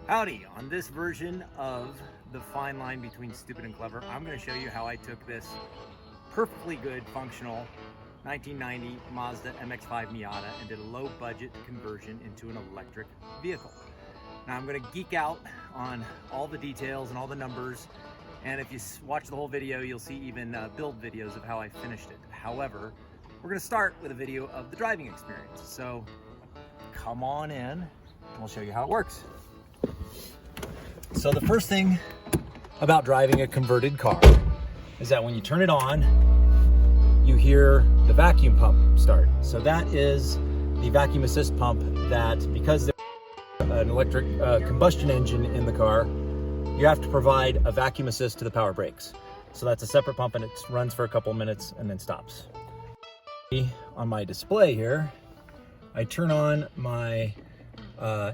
Howdy! On this version of the fine line between stupid and clever, I'm going to show you how I took this perfectly good, functional 1990 Mazda MX-5 Miata and did a low budget conversion into an electric vehicle. Now I'm going to geek out on all the details and all the numbers, and if you watch the whole video, you'll see even build videos of how I finished it. However, we're going to start with a video of the driving experience. So come on in and we'll show you how it works. So the first thing about driving a converted car is that when you turn it on, you hear the vacuum pump start. So that is the vacuum assist pump that, because there's an electric combustion engine in the car, you have to provide a vacuum assist to the power brakes. So that's a separate pump and it runs for a couple minutes and then stops. On my display here, I turn on my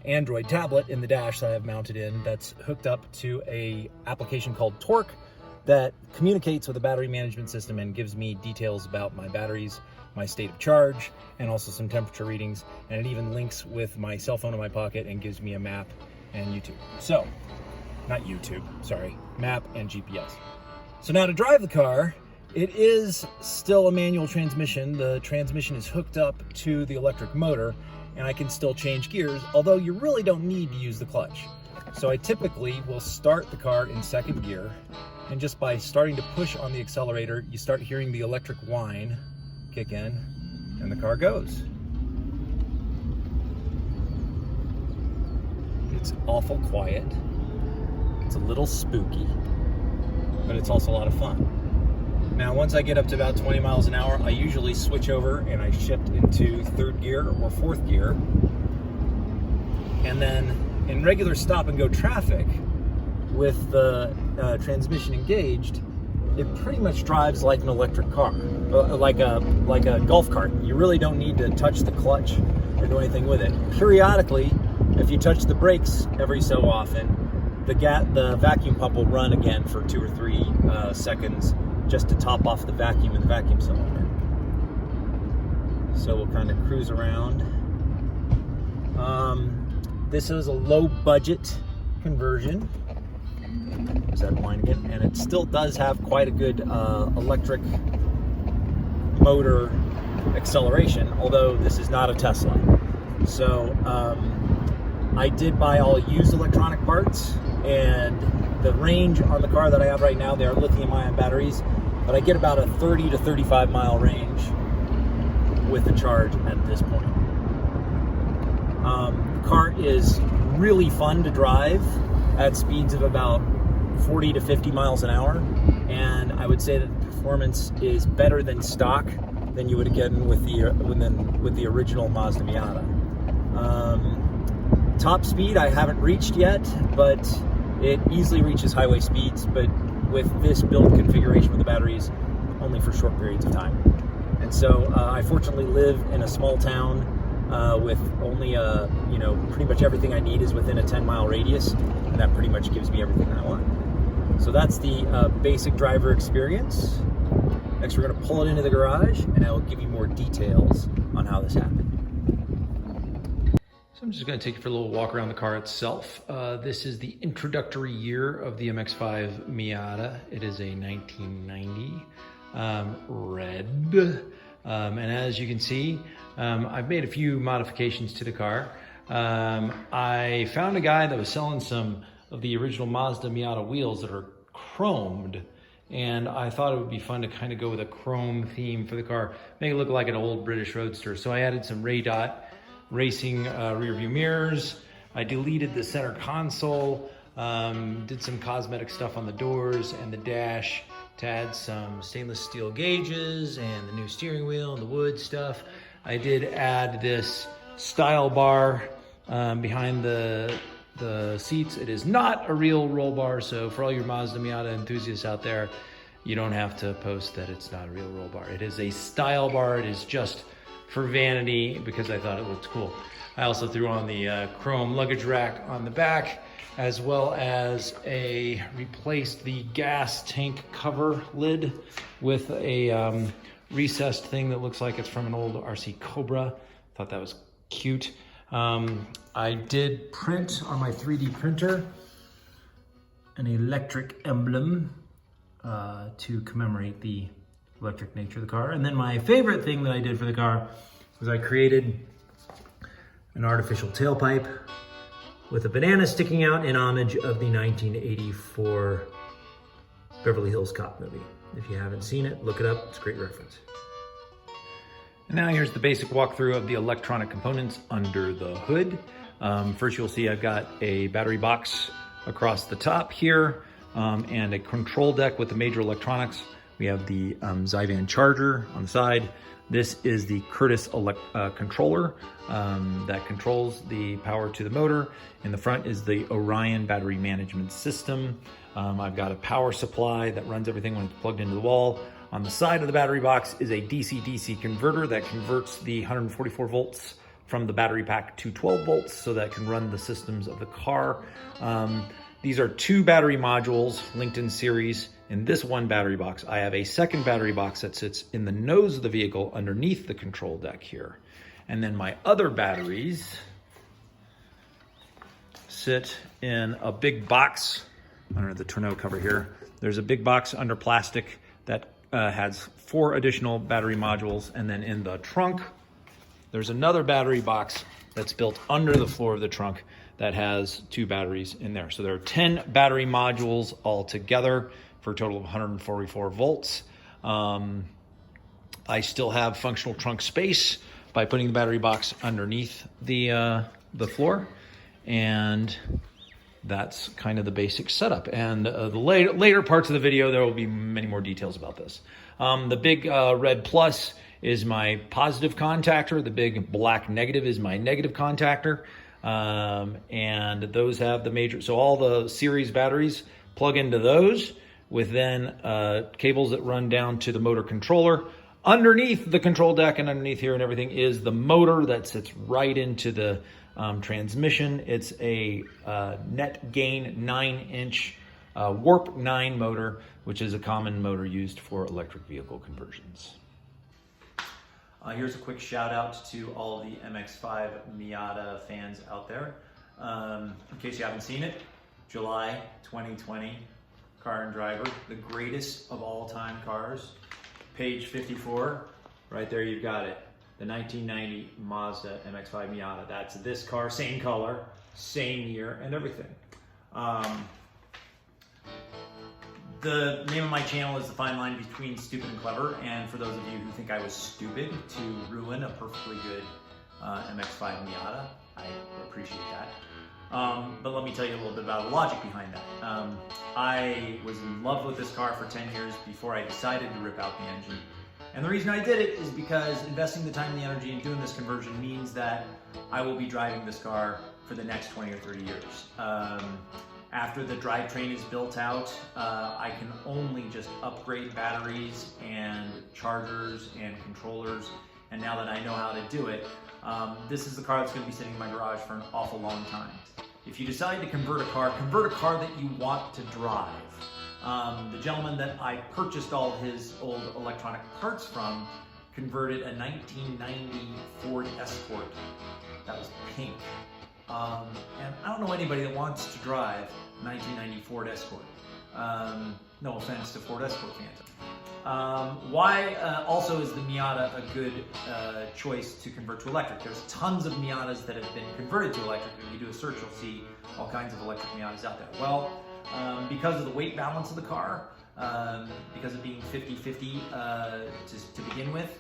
Android tablet in the dash that I have mounted in, that's hooked up to a application called Torque that communicates with the battery management system and gives me details about my batteries, my state of charge, and also some temperature readings. And it even links with my cell phone in my pocket and gives me a map and YouTube. So, not YouTube, sorry, map and GPS. So now to drive the car, it is still a manual transmission. The transmission is hooked up to the electric motor, and I can still change gears, although you really don't need to use the clutch. So I typically will start the car in second gear, and just by starting to push on the accelerator, you start hearing the electric whine kick in, and the car goes. It's awful quiet. It's a little spooky, but it's also a lot of fun. Now, once I get up to about 20 miles an hour, I usually switch over and I shift into third gear or fourth gear. And then in regular stop and go traffic with the transmission engaged, it pretty much drives like an electric car, like a golf cart. You really don't need to touch the clutch or do anything with it. Periodically, if you touch the brakes every so often, the vacuum pump will run again for 2 or 3 seconds, just to top off the vacuum in the vacuum cylinder. So we'll kind of cruise around. This is a low budget conversion. There's that line again. And it still does have quite a good electric motor acceleration, although this is not a Tesla. So I did buy all used electronic parts, and the range on the car that I have right now, they are lithium-ion batteries, but I get about a 30 to 35 mile range with the charge at this point. The car is really fun to drive at speeds of about 40 to 50 miles an hour, and I would say that the performance is better than stock than you would get with the original Mazda Miata. Top speed I haven't reached yet, but it easily reaches highway speeds, but with this build configuration with the batteries, only for short periods of time. And so I fortunately live in a small town with only pretty much everything I need is within a 10-mile radius, and that pretty much gives me everything I want. So that's the basic driver experience. Next, we're going to pull it into the garage, and I will give you more details on how this happened. So I'm just going to take you for a little walk around the car itself. This is the introductory year of the MX-5 Miata. It is a 1990 red. And as you can see, I've made a few modifications to the car. I found a guy that was selling some of the original Mazda Miata wheels that are chromed, and I thought it would be fun to kind of go with a chrome theme for the car, make it look like an old British roadster. So I added some Ray Dot racing rear view mirrors. I deleted the center console, did some cosmetic stuff on the doors and the dash to add some stainless steel gauges and the new steering wheel and the wood stuff. I did add this style bar behind the seats. It is not a real roll bar, so for all your Mazda Miata enthusiasts out there, you don't have to post that it's not a real roll bar. It is a style bar. It is just for vanity because I thought it looked cool. I also threw on the chrome luggage rack on the back, as well as replaced the gas tank cover lid with a recessed thing that looks like it's from an old RC Cobra. Thought that was cute. I did print on my 3D printer an electric emblem to commemorate the electric nature of the car. And then my favorite thing that I did for the car was I created an artificial tailpipe with a banana sticking out in homage of the 1984 Beverly Hills Cop movie. If you haven't seen it, look it up, it's a great reference. And now here's the basic walkthrough of the electronic components under the hood. First you'll see I've got a battery box across the top here and a control deck with the major electronics. We have the Zyvan charger on the side. This is the Curtis controller that controls the power to the motor. In the front is the Orion battery management system. I've got a power supply that runs everything when it's plugged into the wall. On the side of the battery box is a DC-DC converter that converts the 144 volts from the battery pack to 12 volts so that can run the systems of the car. These are 2 battery modules linked in series. In this one battery box, I have a second battery box that sits in the nose of the vehicle underneath the control deck here. And then my other batteries sit in a big box under the tonneau cover here. There's a big box under plastic that has 4 additional battery modules. And then in the trunk, there's another battery box that's built under the floor of the trunk that has 2 batteries in there. So there are 10 battery modules all together for a total of 144 volts. I still have functional trunk space by putting the battery box underneath the floor. And that's kind of the basic setup. And the later parts of the video, there will be many more details about this. The big red plus is my positive contactor. The big black negative is my negative contactor. And those have the major, so all the series batteries plug into those with then cables that run down to the motor controller. Underneath the control deck and underneath here and everything is the motor that sits right into the transmission. It's a net gain 9-inch warp 9 motor, which is a common motor used for electric vehicle conversions. Here's a quick shout out to all the MX-5 Miata fans out there. In case you haven't seen it, July 2020, Car and Driver, the greatest of all time cars. Page 54, right there you've got it. The 1990 Mazda MX-5 Miata. That's this car, same color, same year, and everything. The name of my channel is The Fine Line Between Stupid and Clever, and for those of you who think I was stupid to ruin a perfectly good MX-5 Miata, I appreciate that. But let me tell you a little bit about the logic behind that. I was in love with this car for 10 years before I decided to rip out the engine. And the reason I did it is because investing the time and the energy in doing this conversion means that I will be driving this car for the next 20 or 30 years. After the drivetrain is built out, I can only just upgrade batteries and chargers and controllers. And now that I know how to do it, this is the car that's going to be sitting in my garage for an awful long time. If you decide to convert a car that you want to drive. The gentleman that I purchased all his old electronic parts from converted a 1990 Ford Escort that was pink. And I don't know anybody that wants to drive a 1990 Ford Escort. No offense to Ford Escort fans. Why also is the Miata a good choice to convert to electric? There's tons of Miatas that have been converted to electric. If you do a search, you'll see all kinds of electric Miatas out there. Well, because of the weight balance of the car, because of being 50-50 to begin with,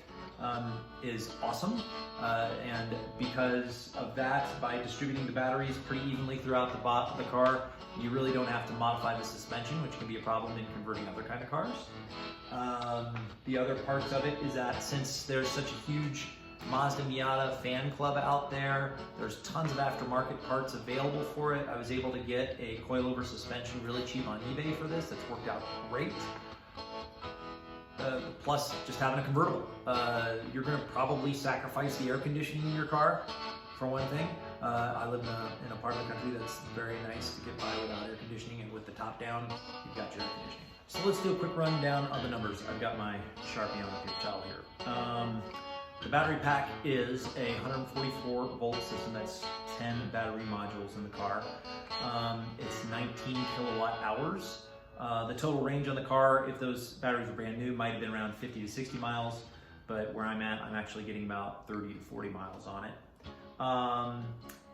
is awesome. And because of that, by distributing the batteries pretty evenly throughout the car, you really don't have to modify the suspension, which can be a problem in converting other kind of cars. The other parts of it is that since there's such a huge Mazda Miata fan club out there, there's tons of aftermarket parts available for it. I was able to get a coilover suspension really cheap on eBay for this. That's worked out great. Plus, just having a convertible. You're going to probably sacrifice the air conditioning in your car, for one thing. I live in a part of the country that's very nice to get by without air conditioning, and with the top down, you've got your air conditioning. So let's do a quick rundown of the numbers. I've got my Sharpie on the paper towel here. The battery pack is a 144 volt system. That's 10 battery modules in the car. It's 19 kilowatt hours. The total range on the car, if those batteries were brand new, might have been around 50 to 60 miles, but where I'm at, I'm actually getting about 30 to 40 miles on it.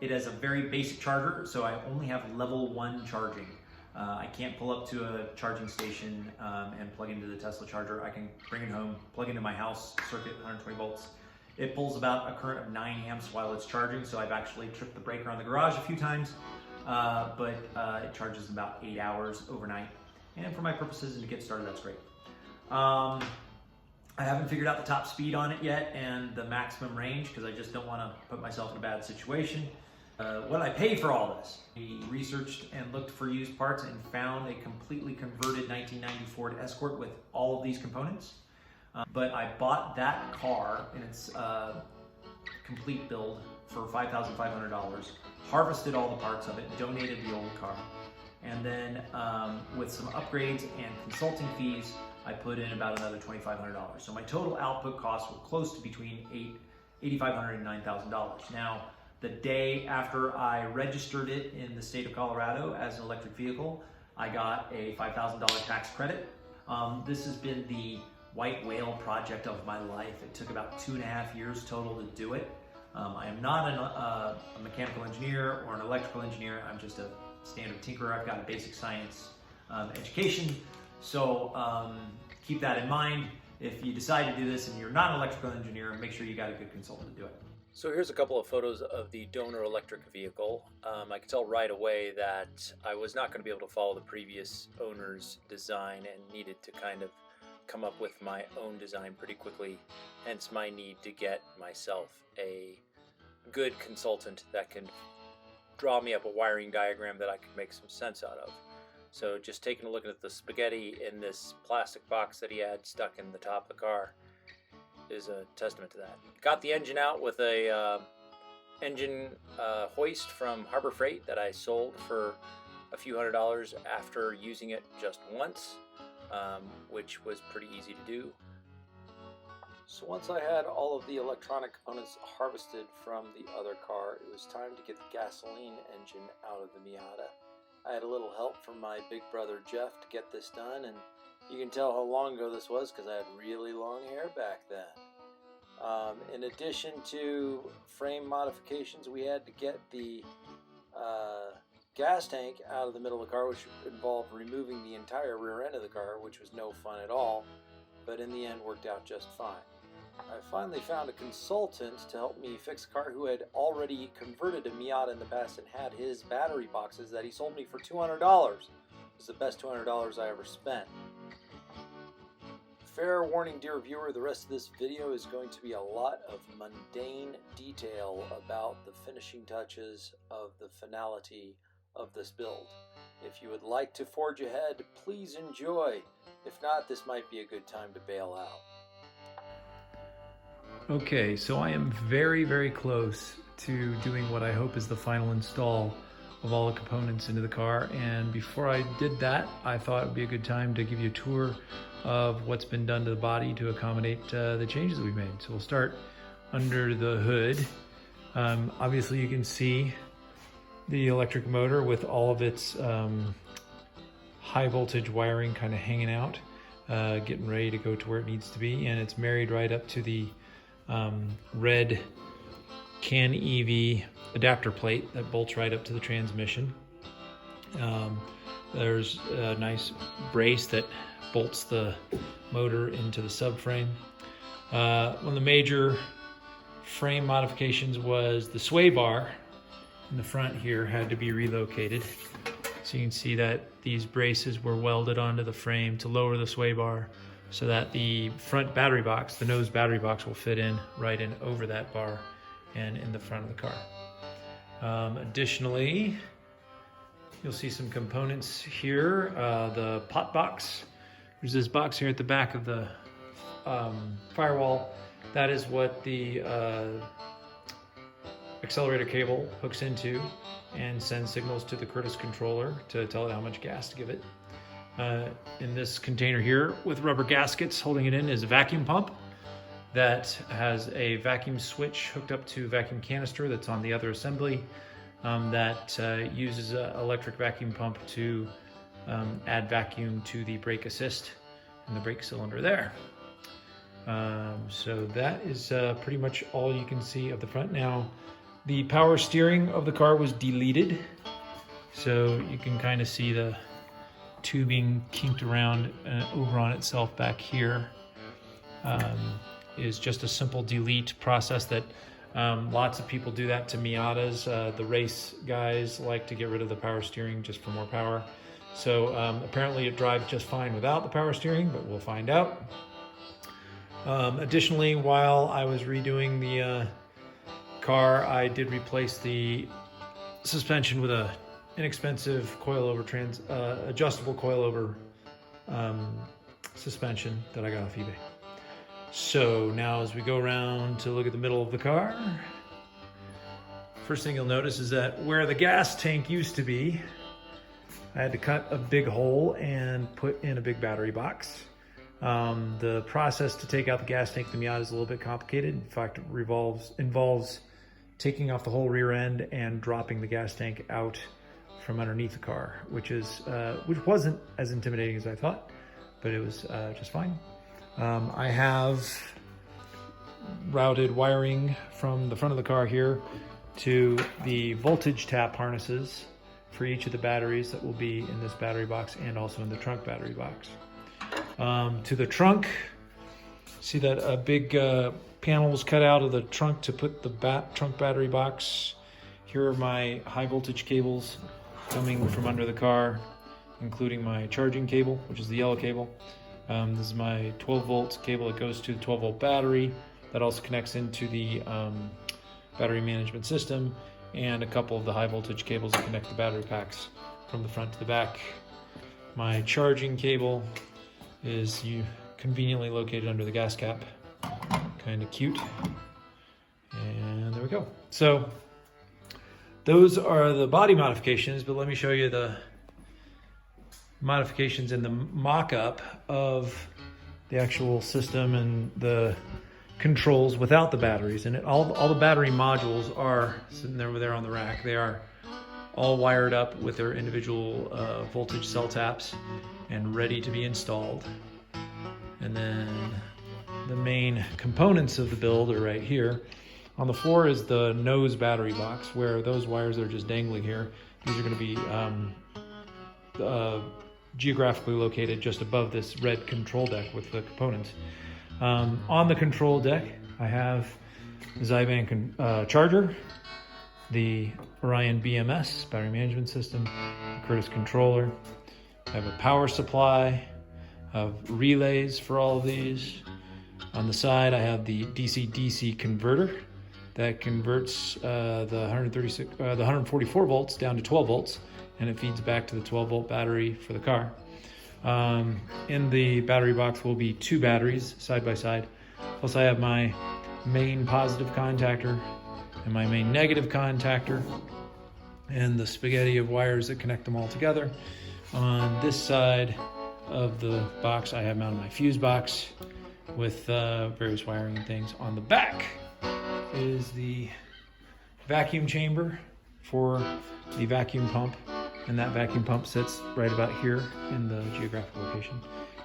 It has a very basic charger, so I only have level 1 charging. I can't pull up to a charging station and plug into the Tesla charger. I can bring it home, plug into my house circuit, 120 volts. It pulls about a current of 9 amps while it's charging, so I've actually tripped the breaker on the garage a few times, but it charges about 8 hours overnight. And for my purposes and to get started, that's great. I haven't figured out the top speed on it yet and the maximum range because I just don't want to put myself in a bad situation. What did I pay for all this? We researched and looked for used parts and found a completely converted 1990 Ford Escort with all of these components. But I bought that car in its complete build for $5,500, harvested all the parts of it, donated the old car, and then with some upgrades and consulting fees, I put in about another $2,500. So my total output costs were close to between $8,500 and $9,000. Now, the day after I registered it in the state of Colorado as an electric vehicle, I got a $5,000 tax credit. This has been the white whale project of my life. It took about 2.5 years total to do it. I am not a mechanical engineer or an electrical engineer. I'm just a standard tinkerer. I've got a basic science education. So keep that in mind. If you decide to do this and you're not an electrical engineer, make sure you got a good consultant to do it. So here's a couple of photos of the donor electric vehicle. I could tell right away that I was not going to be able to follow the previous owner's design and needed to kind of come up with my own design pretty quickly, hence my need to get myself a good consultant that can draw me up a wiring diagram that I can make some sense out of. So just taking a look at the spaghetti in this plastic box that he had stuck in the top of the car is a testament to that. Got the engine out with a engine hoist from Harbor Freight that I sold for a few $100s after using it just once, which was pretty easy to do. So once I had all of the electronic components harvested from the other car, it was time to get the gasoline engine out of the Miata. I had a little help from my big brother Jeff to get this done, and you can tell how long ago this was because I had really long hair back then. In addition to frame modifications, we had to get the gas tank out of the middle of the car, which involved removing the entire rear end of the car, which was no fun at all, but in the end worked out just fine. I finally found a consultant to help me fix a car who had already converted a Miata in the past and had his battery boxes that he sold me for $200. It was the best $200 I ever spent. Fair warning, dear viewer, the rest of this video is going to be a lot of mundane detail about the finishing touches of the finality of this build. If you would like to forge ahead, please enjoy. If not, this might be a good time to bail out. Okay, so I am very, very close to doing what I hope is the final install of all the components into the car. And before I did that, I thought it would be a good time to give you a tour of what's been done to the body to accommodate the changes that we've made. So we'll start under the hood. Obviously you can see the electric motor with all of its high voltage wiring kind of hanging out, getting ready to go to where it needs to be. And it's married right up to the red CAN EV adapter plate that bolts right up to the transmission. There's a nice brace that bolts the motor into the subframe. One of the major frame modifications was the sway bar in the front here had to be relocated. So you can see that these braces were welded onto the frame to lower the sway bar so that the front battery box, the nose battery box, will fit in right in over that bar and in the front of the car. Additionally, you'll see some components here. The pot box. There's this box here at the back of the firewall. That is what the accelerator cable hooks into and sends signals to the Curtis controller to tell it how much gas to give it. In this container here with rubber gaskets holding it in is a vacuum pump that has a vacuum switch hooked up to vacuum canister that's on the other assembly that uses an electric vacuum pump to add vacuum to the brake assist and the brake cylinder there. So that is pretty much all you can see of the front. Now, the power steering of the car was deleted, so you can kind of see the tubing kinked around over on itself back here. Is just a simple delete process that lots of people do that to Miatas. The race guys like to get rid of the power steering just for more power. So apparently it drives just fine without the power steering, but we'll find out. Additionally, while I was redoing the car, I did replace the suspension with a inexpensive coilover adjustable coilover suspension that I got off eBay. So now as we go around to look at the middle of the car, first thing you'll notice is that where the gas tank used to be, I had to cut a big hole and put in a big battery box. The process to take out the gas tank in the Miata is a little bit complicated. In fact, it involves taking off the whole rear end and dropping the gas tank out from underneath the car, which wasn't as intimidating as I thought, but it was just fine. I have routed wiring from the front of the car here to the voltage tap harnesses for each of the batteries that will be in this battery box and also in the trunk battery box. To the trunk, see that a big panel was cut out of the trunk to put the trunk battery box. Here are my high voltage cables coming from under the car, including my charging cable, which is the yellow cable. This is my 12 volt cable that goes to the 12 volt battery that also connects into the battery management system, and a couple of the high voltage cables that connect the battery packs from the front to the back. My charging cable is conveniently located under the gas cap. Kind of cute. And there we go. So those are the body modifications, but let me show you the modifications in the mock-up of the actual system and the controls without the batteries. And all the battery modules are sitting over there on the rack. They are all wired up with their individual voltage cell taps and ready to be installed. And then the main components of the build are right here. On the floor is the nose battery box, where those wires that are just dangling here, these are going to be geographically located just above this red control deck with the components. On the control deck, I have the Zyban charger, the Orion BMS, battery management system, the Curtis controller. I have a power supply, I have relays for all of these. On the side, I have the DC-DC converter that converts the 144 volts down to 12 volts, and it feeds back to the 12 volt battery for the car. In the battery box will be two batteries side by side. Plus I have my main positive contactor and my main negative contactor and the spaghetti of wires that connect them all together. On this side of the box, I have mounted my fuse box with various wiring and things. On the back is the vacuum chamber for the vacuum pump, and that vacuum pump sits right about here in the geographical location,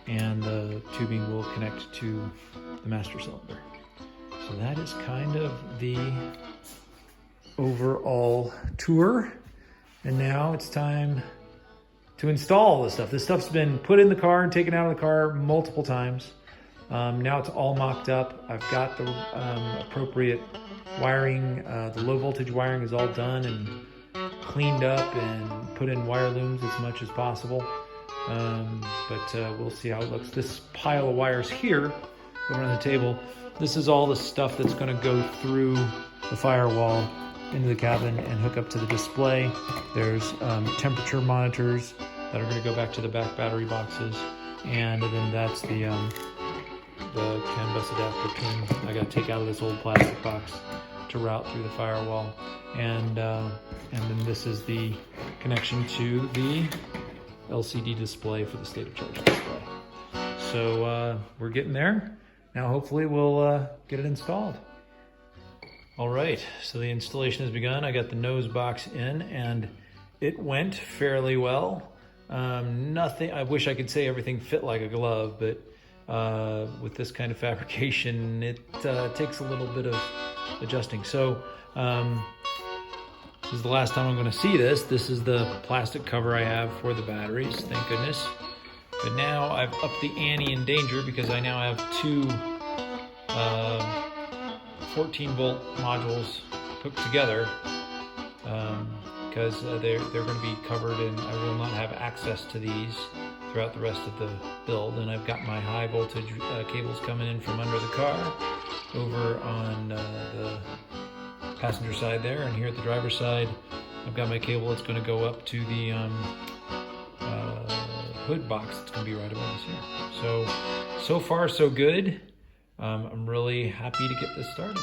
and the tubing will connect to the master cylinder. So that is kind of the overall tour, and now it's time to install all this stuff. This stuff's been put in the car and taken out of the car multiple times. Now it's all mocked up. I've got the appropriate wiring. The low voltage wiring is all done and cleaned up and put in wire looms as much as possible. But we'll see how it looks. This pile of wires here over on the table, this is all the stuff that's going to go through the firewall into the cabin and hook up to the display. There's temperature monitors that are going to go back to the back battery boxes, and then that's the CAN bus adapter pin I got to take out of this old plastic box to route through the firewall, and then this is the connection to the LCD display for the state of charge display. So we're getting there, now hopefully we'll get it installed. All right, so the installation has begun. I got the nose box in and it went fairly well. Nothing, I wish I could say everything fit like a glove, but with this kind of fabrication, it takes a little bit of adjusting. So this is the last time I'm going to see this. This is the plastic cover I have for the batteries, thank goodness. But now I've upped the ante in danger because I now have two 14-volt modules hooked together because they're going to be covered and I will not have access to these throughout the rest of the build. And I've got my high voltage cables coming in from under the car over on the passenger side there, and here at the driver's side I've got my cable that's going to go up to the hood box that's going to be right above us here. So far so good. I'm really happy to get this started.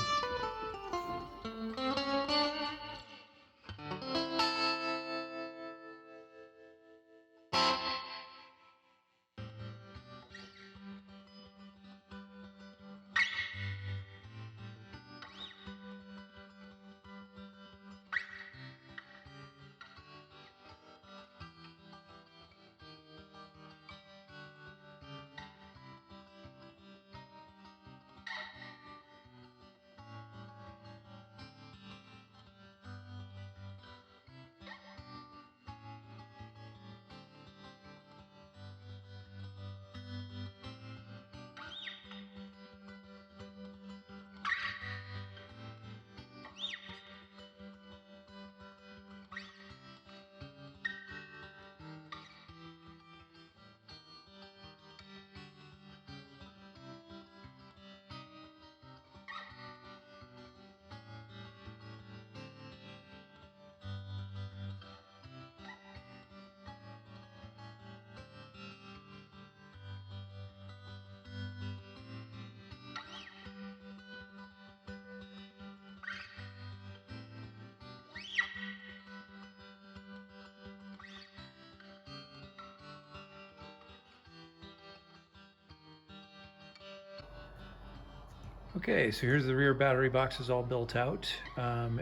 Okay, so here's the rear battery boxes all built out.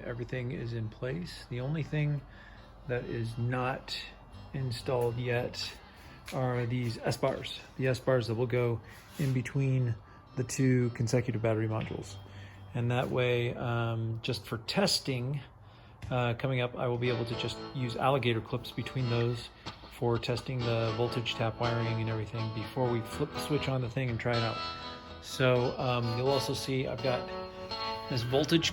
Everything is in place. The only thing that is not installed yet are these S-bars. The S-bars that will go in between the two consecutive battery modules. And that way, just for testing, coming up, I will be able to just use alligator clips between those for testing the voltage tap wiring and everything before we flip the switch on the thing and try it out. So you'll also see I've got this voltage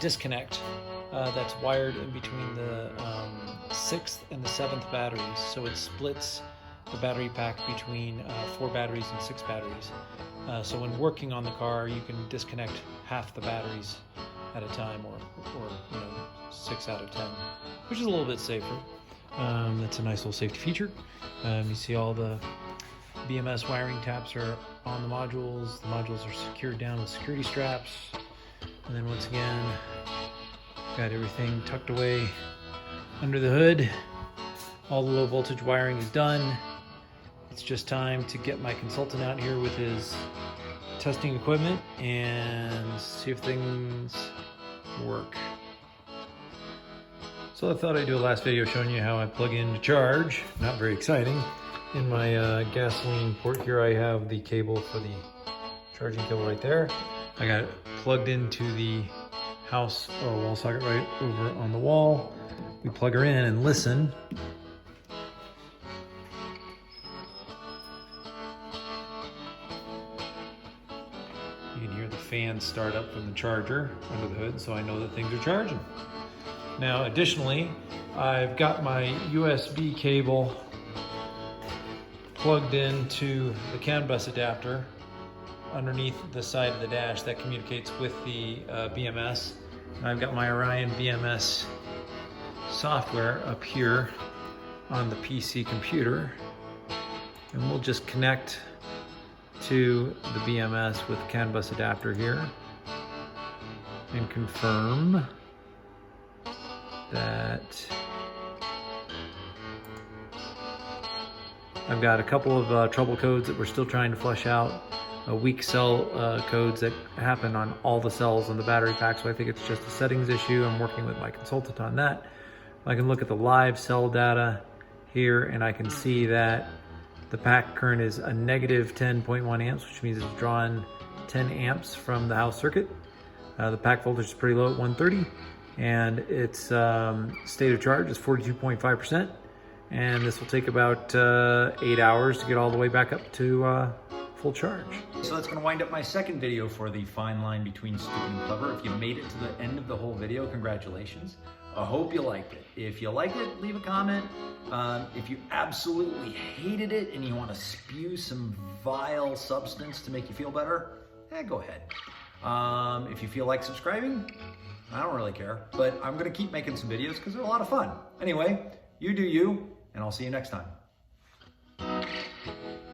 disconnect that's wired in between the 6th and the 7th batteries. So it splits the battery pack between 4 batteries and 6 batteries. So when working on the car, you can disconnect half the batteries at a time, or 6 out of 10, which is a little bit safer. That's a nice little safety feature. You see all the BMS wiring taps are on the modules. The modules are secured down with security straps. And then once again, got everything tucked away under the hood. All the low voltage wiring is done. It's just time to get my consultant out here with his testing equipment and see if things work. So I thought I'd do a last video showing you how I plug in to charge. Not very exciting. In my gasoline port here, I have the cable for the charging cable right there. I got it plugged into the house or wall socket right over on the wall. We plug her in and listen. You can hear the fan start up from the charger under the hood, so I know that things are charging. Now, additionally, I've got my USB cable plugged into the CAN bus adapter underneath the side of the dash that communicates with the BMS. And I've got my Orion BMS software up here on the PC computer, and we'll just connect to the BMS with the CAN bus adapter here and confirm that I've got a couple of trouble codes that we're still trying to flush out. weak cell codes that happen on all the cells on the battery pack. So I think it's just a settings issue. I'm working with my consultant on that. I can look at the live cell data here, and I can see that the pack current is a negative 10.1 amps, which means it's drawn 10 amps from the house circuit. The pack voltage is pretty low at 130, and its state of charge is 42.5%. And this will take about 8 hours to get all the way back up to full charge. So that's going to wind up my second video for the fine line between stupid and clever. If you made it to the end of the whole video, congratulations. I hope you liked it. If you liked it, leave a comment. If you absolutely hated it and you want to spew some vile substance to make you feel better, go ahead. If you feel like subscribing, I don't really care, but I'm going to keep making some videos because they're a lot of fun. Anyway, you do you, and I'll see you next time.